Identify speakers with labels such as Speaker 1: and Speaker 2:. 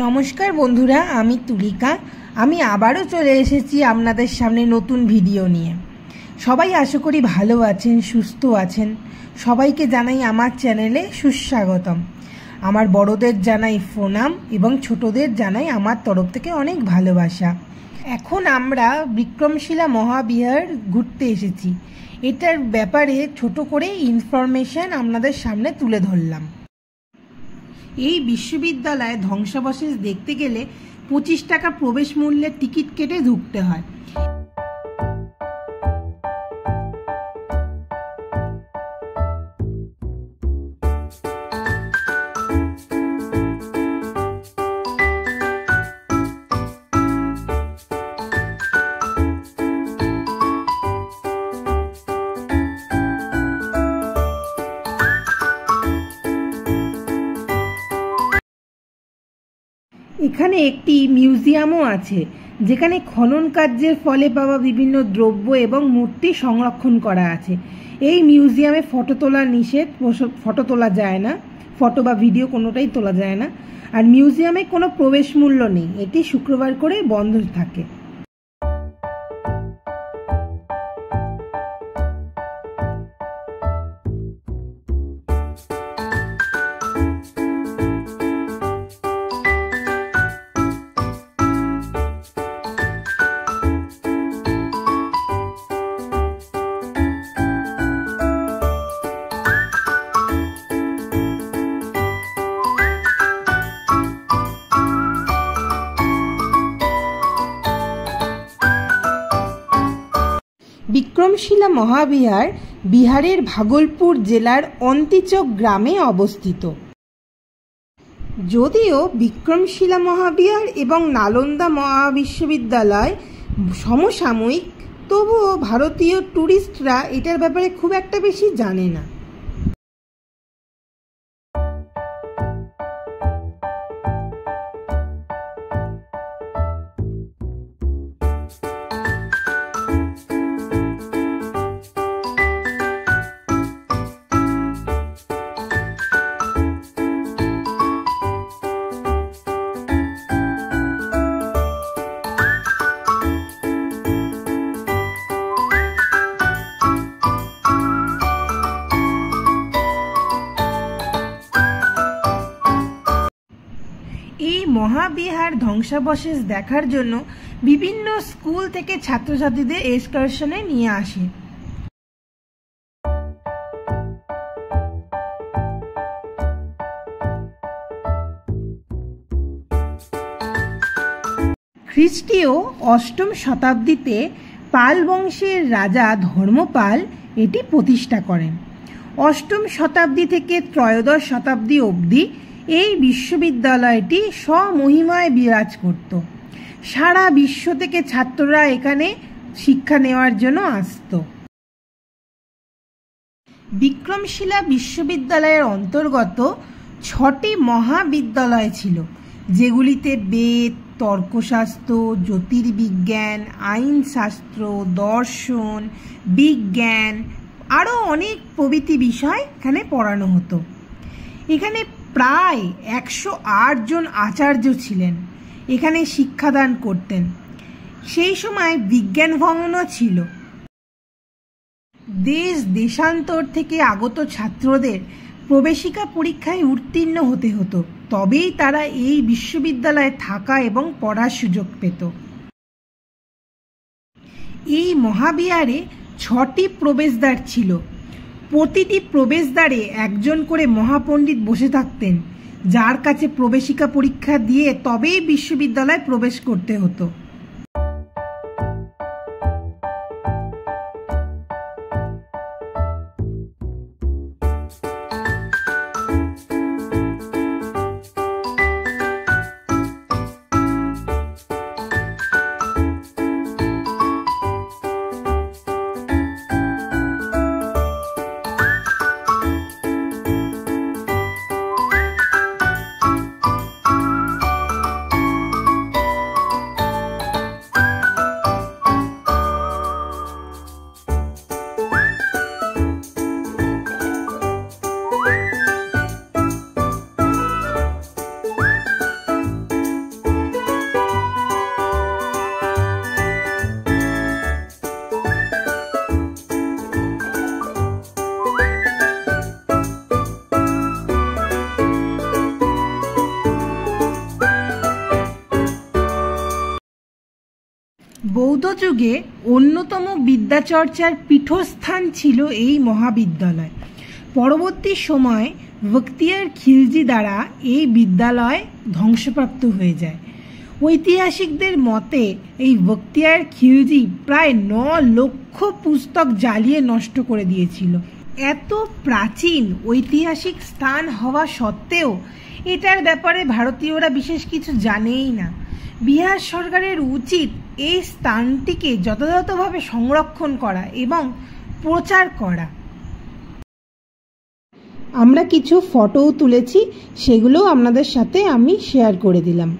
Speaker 1: নমস্কার বন্ধুরা, আমি তুলিকা। আমি আবারও চলে এসেছি আপনাদের সামনে নতুন ভিডিও নিয়ে। সবাই আশা করি ভালো আছেন, সুস্থ আছেন। সবাইকে জানাই আমার চ্যানেলে সুস্বাগতম। আমার বড়দের জানাই প্রণাম এবং ছোটদের জানাই আমার তরফ থেকে অনেক ভালোবাসা। এখন আমরা বিক্রমশিলা মহাবিহার ঘুরতে এসেছি। এটার ব্যাপারে ছোট করে ইনফরমেশন আপনাদের সামনে তুলে ধরলাম। এই বিশ্ববিদ্যালয়ে ধ্বংসাবশেষ দেখতে গেলে 25 টাকা প্রবেশ মূল্যের টিকিট কেটে ঢুকতে হয়। এখানে একটি মিউজিয়ামও আছে, যেখানে খনন কার্যের ফলে পাওয়া বিভিন্ন দ্রব্য এবং মূর্তি সংরক্ষণ করা আছে। এই মিউজিয়ামে ফটো তোলা নিষেধ, ফটো তোলা যায় না, ফটো বা ভিডিও কোনোটাই তোলা যায় না। আর মিউজিয়ামে কোনো প্রবেশ মূল্য নেই, এটি শুক্রবার করে বন্ধ থাকে। বিক্রমশিলা মহাবিহার বিহারের ভাগলপুর জেলার অন্তিচক গ্রামে অবস্থিত। যদিও বিক্রমশিলা মহাবিহার এবং নালন্দা মহাবিশ্ববিদ্যালয় সমসাময়িক, তবুও ভারতীয় ট্যুরিস্টরা এটার ব্যাপারে খুব একটা বেশি জানে না। এই মহাবিহার ধ্বংসাবশেষ দেখার জন্য বিভিন্ন স্কুল থেকে ছাত্রছাত্রীদের এক্সকারশনে নিয়ে আসে। খ্রিস্টীয় 8ম শতাব্দীতে পাল বংশের রাজা ধর্মপাল এটি প্রতিষ্ঠা করেন। 8ম শতাব্দী থেকে ত্রয়োদশ শতাব্দী অবধি এই বিশ্ববিদ্যালয়টি স্বমহিমায় বিরাজ করত। সারা বিশ্ব থেকে ছাত্ররা এখানে শিক্ষা নেওয়ার জন্য আসত। বিক্রমশিলা বিশ্ববিদ্যালয়ের অন্তর্গত 6টি মহাবিদ্যালয় ছিল, যেগুলিতে বেদ, তর্কশাস্ত্র, জ্যোতির্বিজ্ঞান, আইনশাস্ত্র, দর্শন, বিজ্ঞান আরও অনেক প্রভৃতি বিষয় এখানে পড়ানো হতো। এখানে প্রায় 108 জন আচার্য ছিলেন, এখানে শিক্ষাদান করতেন। সেই সময় বিজ্ঞান ভবনও ছিল। দেশ দেশান্তর থেকে আগত ছাত্রদের প্রবেশিকা পরীক্ষায় উত্তীর্ণ হতে হতো, তবেই তারা এই বিশ্ববিদ্যালয়ে থাকা এবং পড়ার সুযোগ পেত। এই মহাবিহারে 6টি প্রবেশদ্বার ছিল। প্রতিটি প্রবেশদ্বারে একজন করে মহাপণ্ডিত বসে থাকতেন, যার কাছে প্রবেশিকা পরীক্ষা দিয়ে তবেই বিশ্ববিদ্যালয়ে প্রবেশ করতে হতো। বৌদ্ধ যুগে অন্যতম বিদ্যাচর্চার পীঠস্থান ছিল এই মহাবিদ্যালয়। পরবর্তী সময় বখতিয়ার খিলজি দ্বারা এই বিদ্যালয় ধ্বংসপ্রাপ্ত হয়ে যায়। ঐতিহাসিকদের মতে এই বখতিয়ার খিলজি প্রায় 9 লক্ষ পুস্তক জ্বালিয়ে নষ্ট করে দিয়েছিল। এত প্রাচীন ঐতিহাসিক স্থান হওয়া সত্ত্বেও এটার ব্যাপারে ভারতীয়রা বিশেষ কিছু জানেই না। বিহার সরকারের উচিত এই স্থানটিকে যথাযথভাবে সংরক্ষণ করা এবং প্রচার করা। আমরা কিছু ফটোও তুলেছি, সেগুলোও আপনাদের সাথে আমি শেয়ার করে দিলাম।